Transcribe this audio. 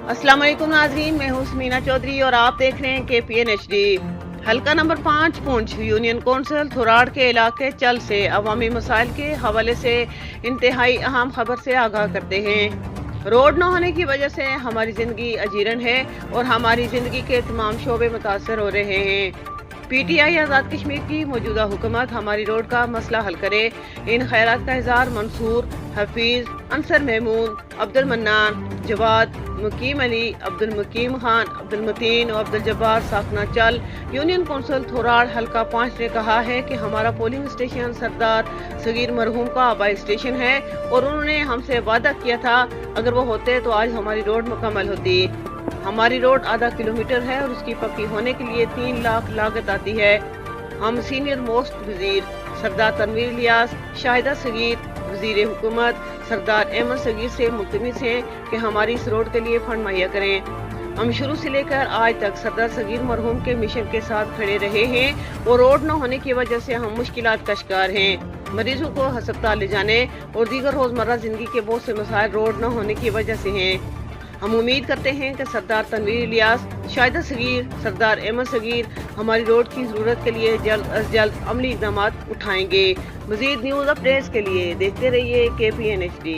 अस्सलाम वालेकुम नाजरीन, मैं हूँ समीना चौधरी और आप देख रहे हैं KPN HD। हल्का नंबर 5 पुंछ यूनियन कौंसिल थोराड़ के इलाके चल से अवामी मसाइल के हवाले से इंतहाई अहम खबर से आगाह करते हैं। रोड न होने की वजह से हमारी ज़िंदगी अजीरन है और हमारी ज़िंदगी के तमाम शोबे मुतासर हो रहे हैं। PTI आज़ाद कश्मीर की मौजूदा हुकूमत हमारी रोड का मसला हल करे। इन खैरात का इज़हार मंसूर, हफीज़, अंसर महमूद, अब्दुल मन्नान, जवाद, मुकीम अली, अब्दुल मुकीम खान, अब्दुल मतीन और अब्दुल जब्बार साकना चल यूनियन कौंसिल थोराड़ हल्का 5 ने कहा है कि हमारा पोलिंग स्टेशन सरदार सगीर मरहूम का आबाई स्टेशन है और उन्होंने हमसे वादा किया था अगर वो होते तो आज हमारी रोड मुकम्मल होती। हमारी रोड आधा किलोमीटर है और उसकी पक्की होने के लिए 3 लाख लागत आती है। हम सीनियर मोस्ट वजीर सरदार तनवीर इलियास, शाहिदा सगीर, वजीर हुकूमत सरदार अहमद सगीर से मुल्तमिस हैं कि हमारी इस रोड के लिए फंड मुहैया करें। हम शुरू से लेकर आज तक सरदार सगीर मरहूम के मिशन के साथ खड़े रहे हैं और रोड न होने की वजह से हम मुश्किलात का शिकार हैं। मरीजों को हस्पताल ले जाने और दीगर रोजमर्रा जिंदगी के बहुत से मसाइल रोड न होने की वजह से हैं। हम उम्मीद करते हैं कि सरदार तनवीर इलियास, शाहिदा सगीर, सरदार अहमद सगीर हमारी रोड की ज़रूरत के लिए जल्द अज जल्द अमली इक़दामात उठाएंगे। मज़ीद न्यूज़ अपडेट्स के लिए देखते रहिए KPN HD।